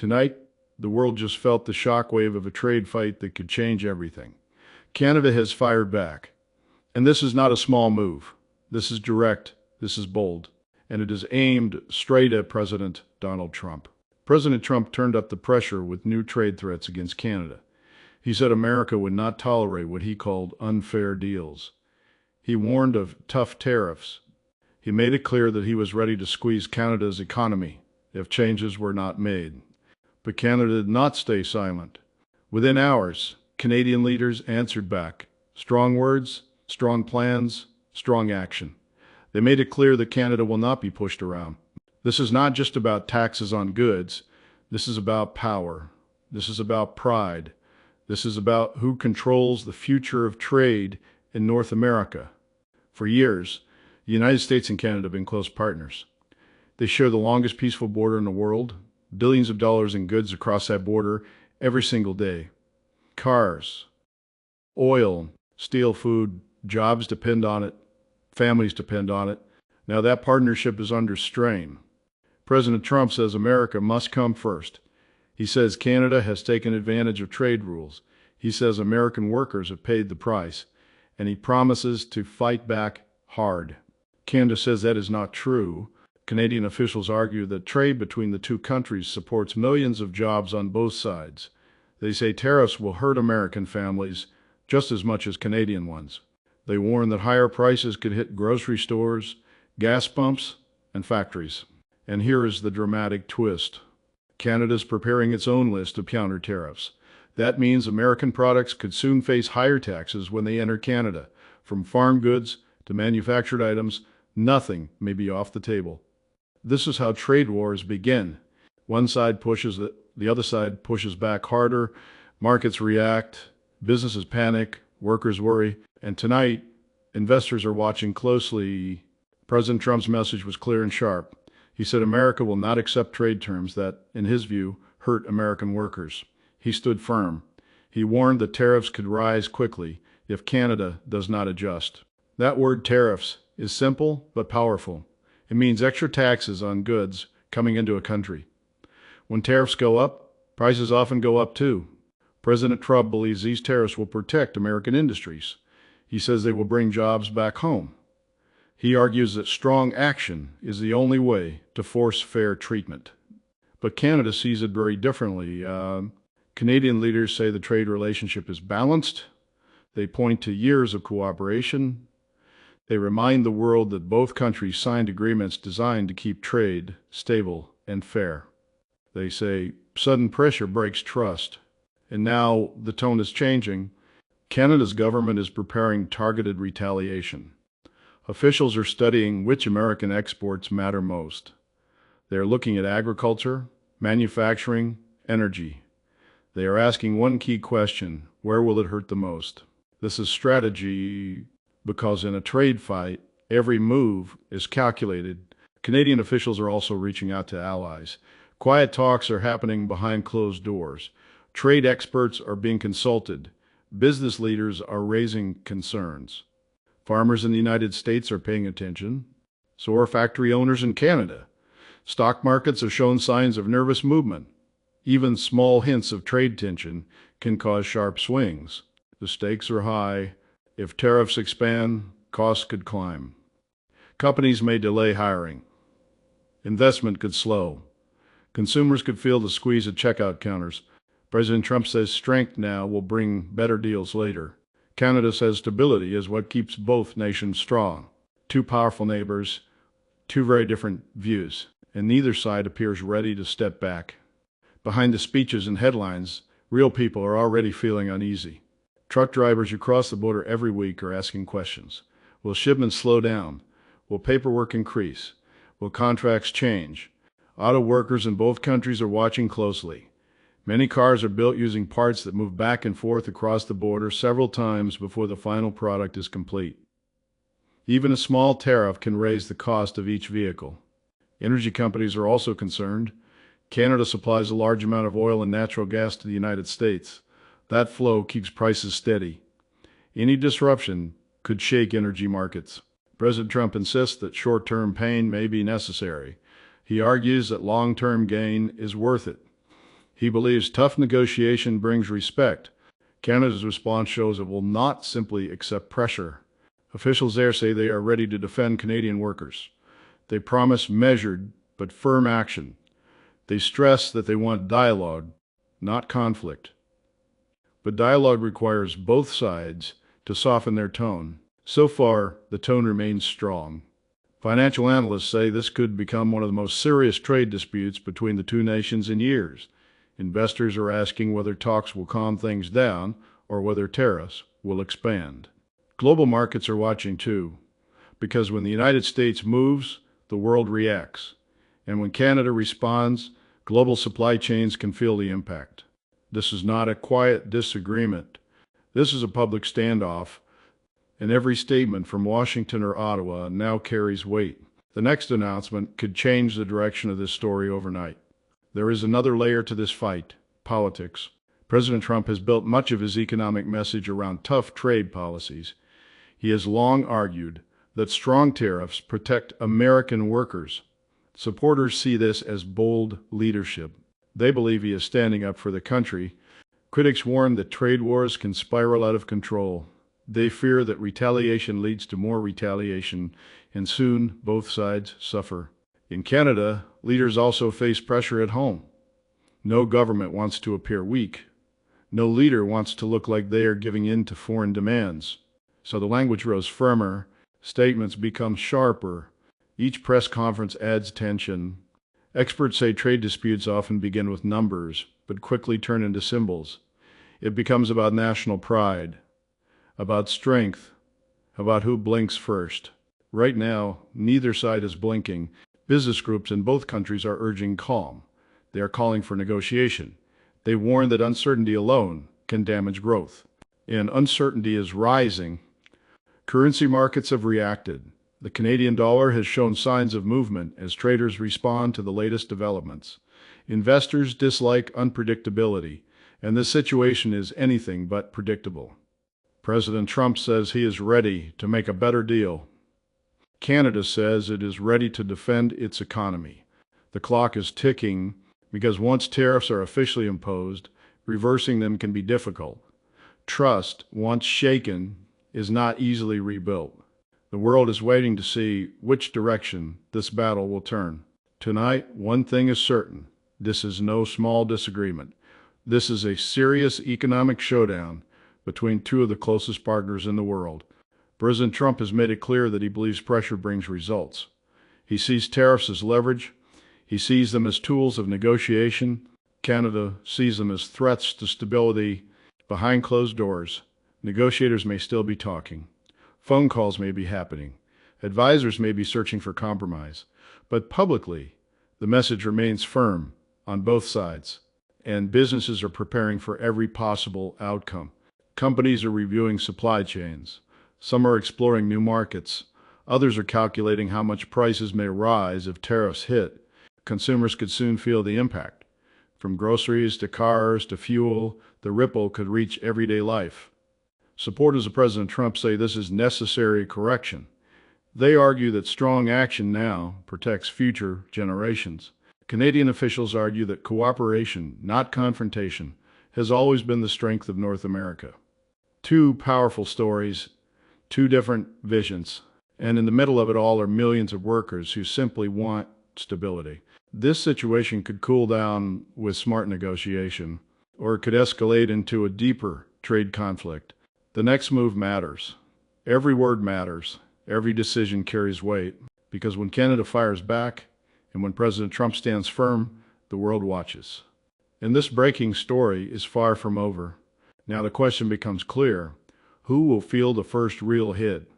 Tonight, the world just felt the shockwave of a trade fight that could change everything. Canada has fired back. And this is not a small move. This is direct, this is bold, and it is aimed straight at President Donald Trump. President Trump turned up the pressure with new trade threats against Canada. He said America would not tolerate what he called unfair deals. He warned of tough tariffs. He made it clear that he was ready to squeeze Canada's economy if changes were not made. But Canada did not stay silent. Within hours, Canadian leaders answered back. Strong words, strong plans, strong action. They made it clear that Canada will not be pushed around. This is not just about taxes on goods. This is about power. This is about pride. This is about who controls the future of trade in North America. For years, the United States and Canada have been close partners. They share the longest peaceful border in the world, billions of dollars in goods across that border every single day. Cars, oil, steel, food, jobs depend on it, families depend on it. Now that partnership is under strain. President Trump says America must come first. He says Canada has taken advantage of trade rules. He says American workers have paid the price, and he promises to fight back hard. Canada says that is not true. Canadian officials argue that trade between the two countries supports millions of jobs on both sides. They say tariffs will hurt American families just as much as Canadian ones. They warn that higher prices could hit grocery stores, gas pumps, and factories. And here is the dramatic twist. Canada's preparing its own list of counter tariffs. That means American products could soon face higher taxes when they enter Canada. From farm goods to manufactured items, nothing may be off the table. This is how trade wars begin. One side pushes it, the other side pushes back harder, markets react, businesses panic, workers worry, and tonight, investors are watching closely. President Trump's message was clear and sharp. He said America will not accept trade terms that, in his view, hurt American workers. He stood firm. He warned that tariffs could rise quickly if Canada does not adjust. That word tariffs is simple but powerful. It means extra taxes on goods coming into a country. When tariffs go up, prices often go up too. President Trump believes these tariffs will protect American industries. He says they will bring jobs back home. He argues that strong action is the only way to force fair treatment. But Canada sees it very differently. Canadian leaders say the trade relationship is balanced. They point to years of cooperation. They remind the world that both countries signed agreements designed to keep trade stable and fair. They say sudden pressure breaks trust. And now the tone is changing. Canada's government is preparing targeted retaliation. Officials are studying which American exports matter most. They are looking at agriculture, manufacturing, energy. They are asking one key question: where will it hurt the most? This is strategy because in a trade fight, every move is calculated. Canadian officials are also reaching out to allies. Quiet talks are happening behind closed doors. Trade experts are being consulted. Business leaders are raising concerns. Farmers in the United States are paying attention. So are factory owners in Canada. Stock markets have shown signs of nervous movement. Even small hints of trade tension can cause sharp swings. The stakes are high. If tariffs expand, costs could climb. Companies may delay hiring. Investment could slow. Consumers could feel the squeeze at checkout counters. President Trump says strength now will bring better deals later. Canada says stability is what keeps both nations strong. Two powerful neighbors, two very different views, and neither side appears ready to step back. Behind the speeches and headlines, real people are already feeling uneasy. Truck drivers who cross the border every week are asking questions. Will shipments slow down? Will paperwork increase? Will contracts change? Auto workers in both countries are watching closely. Many cars are built using parts that move back and forth across the border several times before the final product is complete. Even a small tariff can raise the cost of each vehicle. Energy companies are also concerned. Canada supplies a large amount of oil and natural gas to the United States. That flow keeps prices steady. Any disruption could shake energy markets. President Trump insists that short-term pain may be necessary. He argues that long-term gain is worth it. He believes tough negotiation brings respect. Canada's response shows it will not simply accept pressure. Officials there say they are ready to defend Canadian workers. They promise measured but firm action. They stress that they want dialogue, not conflict. But dialogue requires both sides to soften their tone. So far, the tone remains strong. Financial analysts say this could become one of the most serious trade disputes between the two nations in years. Investors are asking whether talks will calm things down or whether tariffs will expand. Global markets are watching too, because when the United States moves, the world reacts. And when Canada responds, global supply chains can feel the impact. This is not a quiet disagreement. This is a public standoff, and every statement from Washington or Ottawa now carries weight. The next announcement could change the direction of this story overnight. There is another layer to this fight: politics. President Trump has built much of his economic message around tough trade policies. He has long argued that strong tariffs protect American workers. Supporters see this as bold leadership. They believe he is standing up for the country. Critics warn that trade wars can spiral out of control. They fear that retaliation leads to more retaliation, and soon both sides suffer. In Canada, leaders also face pressure at home. No government wants to appear weak. No leader wants to look like they are giving in to foreign demands. So the language grows firmer, statements become sharper. Each press conference adds tension. Experts say trade disputes often begin with numbers, but quickly turn into symbols. It becomes about national pride, about strength, about who blinks first. Right now, neither side is blinking. Business groups in both countries are urging calm. They are calling for negotiation. They warn that uncertainty alone can damage growth. And uncertainty is rising. Currency markets have reacted. The Canadian dollar has shown signs of movement as traders respond to the latest developments. Investors dislike unpredictability, and this situation is anything but predictable. President Trump says he is ready to make a better deal. Canada says it is ready to defend its economy. The clock is ticking because once tariffs are officially imposed, reversing them can be difficult. Trust, once shaken, is not easily rebuilt. The world is waiting to see which direction this battle will turn. Tonight, one thing is certain. This is no small disagreement. This is a serious economic showdown between two of the closest partners in the world. President Trump has made it clear that he believes pressure brings results. He sees tariffs as leverage. He sees them as tools of negotiation. Canada sees them as threats to stability. Behind closed doors, negotiators may still be talking. Phone calls may be happening. Advisors may be searching for compromise. But publicly, the message remains firm on both sides, and businesses are preparing for every possible outcome. Companies are reviewing supply chains. Some are exploring new markets. Others are calculating how much prices may rise if tariffs hit. Consumers could soon feel the impact. From groceries to cars to fuel, the ripple could reach everyday life. Supporters of President Trump say this is necessary correction. They argue that strong action now protects future generations. Canadian officials argue that cooperation, not confrontation, has always been the strength of North America. Two powerful stories, two different visions, and in the middle of it all are millions of workers who simply want stability. This situation could cool down with smart negotiation, or it could escalate into a deeper trade conflict. The next move matters. Every word matters. Every decision carries weight, because when Canada fires back and when President Trump stands firm, the world watches. And this breaking story is far from over. Now the question becomes clear: who will feel the first real hit?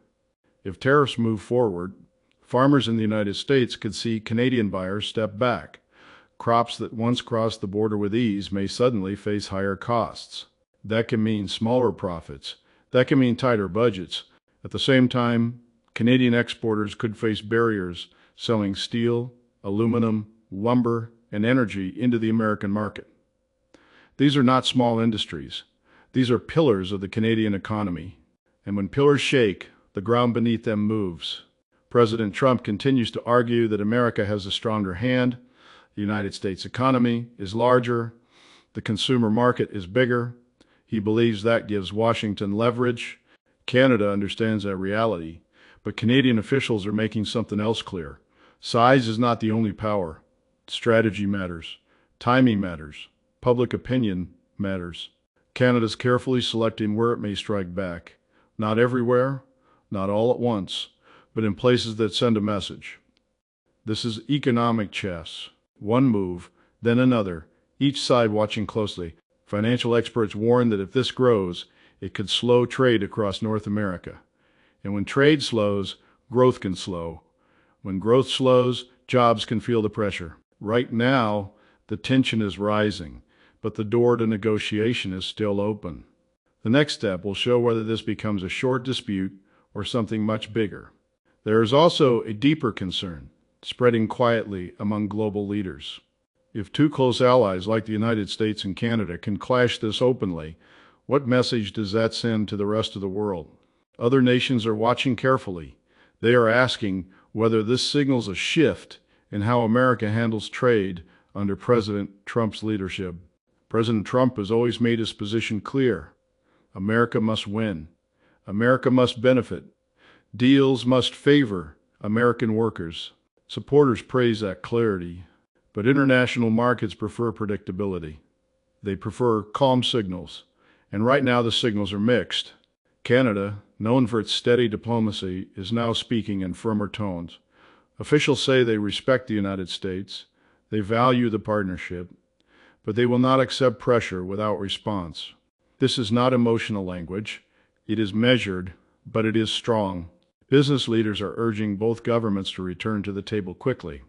If tariffs move forward, farmers in the United States could see Canadian buyers step back. Crops that once crossed the border with ease may suddenly face higher costs. That can mean smaller profits. That can mean tighter budgets. At the same time, Canadian exporters could face barriers selling steel, aluminum, lumber, and energy into the American market. These are not small industries. These are pillars of the Canadian economy. And when pillars shake, the ground beneath them moves. President Trump continues to argue that America has a stronger hand. The United States economy is larger. The consumer market is bigger. He believes that gives Washington leverage. Canada understands that reality, but Canadian officials are making something else clear. Size is not the only power. Strategy matters. Timing matters. Public opinion matters. Canada's carefully selecting where it may strike back. Not everywhere, not all at once, but in places that send a message. This is economic chess. One move, then another, each side watching closely. Financial experts warn that if this grows, it could slow trade across North America. And when trade slows, growth can slow. When growth slows, jobs can feel the pressure. Right now, the tension is rising, but the door to negotiation is still open. The next step will show whether this becomes a short dispute or something much bigger. There is also a deeper concern, spreading quietly among global leaders. If two close allies like the United States and Canada can clash this openly, what message does that send to the rest of the world? Other nations are watching carefully. They are asking whether this signals a shift in how America handles trade under President Trump's leadership. President Trump has always made his position clear. America must win. America must benefit. Deals must favor American workers. Supporters praise that clarity, but international markets prefer predictability. They prefer calm signals, and right now the signals are mixed. Canada, known for its steady diplomacy, is now speaking in firmer tones. Officials say they respect the United States, they value the partnership, but they will not accept pressure without response. This is not emotional language. It is measured, but it is strong. Business leaders are urging both governments to return to the table quickly.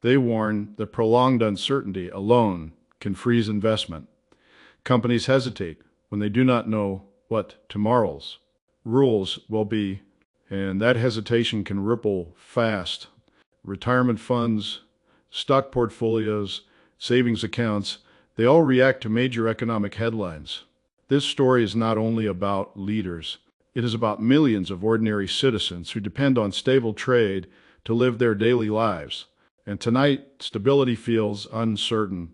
They warn that prolonged uncertainty alone can freeze investment. Companies hesitate when they do not know what tomorrow's rules will be, and that hesitation can ripple fast. Retirement funds, stock portfolios, savings accounts, they all react to major economic headlines. This story is not only about leaders. It is about millions of ordinary citizens who depend on stable trade to live their daily lives. And tonight, stability feels uncertain.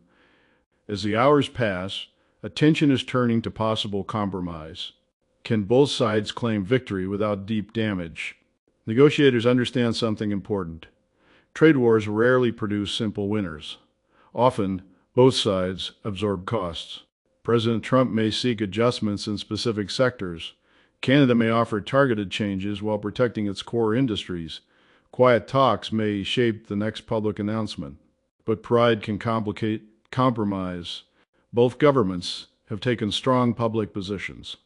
As the hours pass, attention is turning to possible compromise. Can both sides claim victory without deep damage? Negotiators understand something important. Trade wars rarely produce simple winners. Often, both sides absorb costs. President Trump may seek adjustments in specific sectors. Canada may offer targeted changes while protecting its core industries. Quiet talks may shape the next public announcement. But pride can complicate compromise. Both governments have taken strong public positions.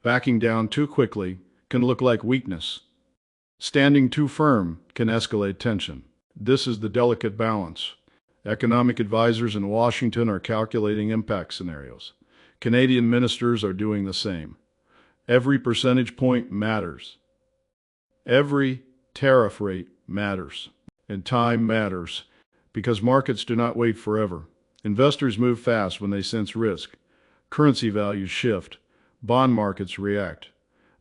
Backing down too quickly can look like weakness. Standing too firm can escalate tension. This is the delicate balance. Economic advisors in Washington are calculating impact scenarios. Canadian ministers are doing the same. Every percentage point matters. Every tariff rate matters. And time matters, because markets do not wait forever. Investors move fast when they sense risk. Currency values shift. Bond markets react.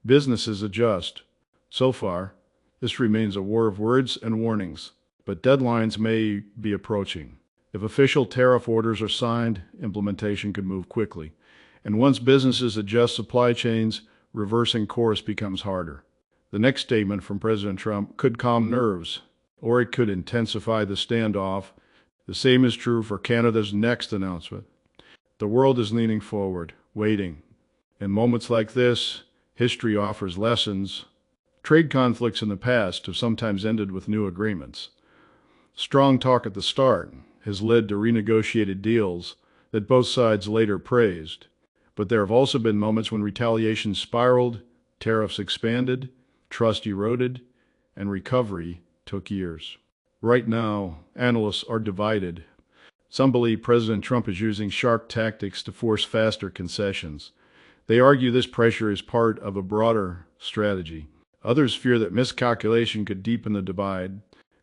Businesses adjust. So far, this remains a war of words and warnings, but deadlines may be approaching. If official tariff orders are signed, implementation could move quickly. And once businesses adjust supply chains, reversing course becomes harder. The next statement from President Trump could calm nerves, or it could intensify the standoff. The same is true for Canada's next announcement. The world is leaning forward, waiting. In moments like this, history offers lessons. Trade conflicts in the past have sometimes ended with new agreements. Strong talk at the start has led to renegotiated deals that both sides later praised. But there have also been moments when retaliation spiraled, tariffs expanded, trust eroded, and recovery took years. Right now, analysts are divided. Some believe President Trump is using sharp tactics to force faster concessions. They argue this pressure is part of a broader strategy. Others fear that miscalculation could deepen the divide.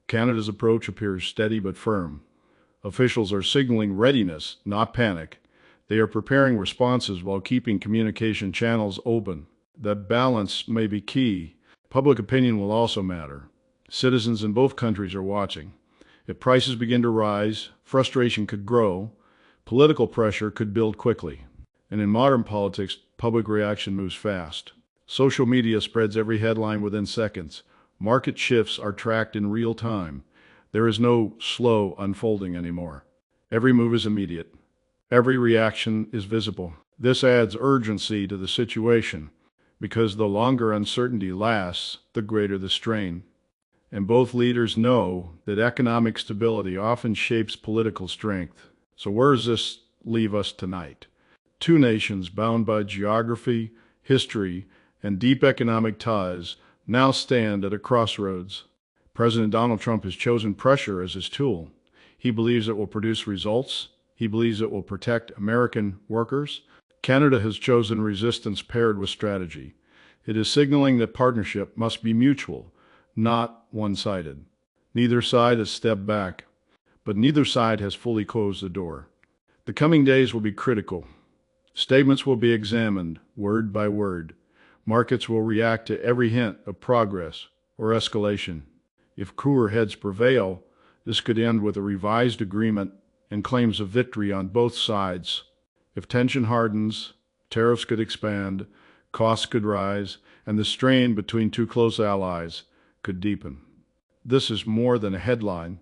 Canada's approach appears steady but firm. Officials are signaling readiness, not panic. They are preparing responses while keeping communication channels open. That balance may be key. Public opinion will also matter. Citizens in both countries are watching. If prices begin to rise, frustration could grow. Political pressure could build quickly. And in modern politics, public reaction moves fast. Social media spreads every headline within seconds. Market shifts are tracked in real time. There is no slow unfolding anymore. Every move is immediate. Every reaction is visible. This adds urgency to the situation, because the longer uncertainty lasts, the greater the strain. And both leaders know that economic stability often shapes political strength. So where does this leave us tonight? Two nations bound by geography, history, and deep economic ties now stand at a crossroads. President Donald Trump has chosen pressure as his tool. He believes it will produce results. He believes it will protect American workers. Canada has chosen resistance paired with strategy. It is signaling that partnership must be mutual, not one-sided. Neither side has stepped back, but neither side has fully closed the door. The coming days will be critical. Statements will be examined, word by word. Markets will react to every hint of progress or escalation. If cooler heads prevail, this could end with a revised agreement and claims of victory on both sides. If tension hardens, tariffs could expand, costs could rise, and the strain between two close allies could deepen. This is more than a headline.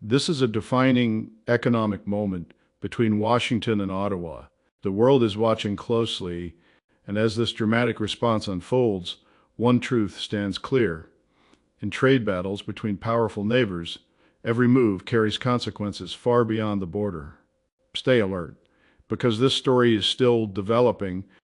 This is a defining economic moment between Washington and Ottawa. The world is watching closely, and as this dramatic response unfolds, one truth stands clear. In trade battles between powerful neighbors, every move carries consequences far beyond the border. Stay alert, because this story is still developing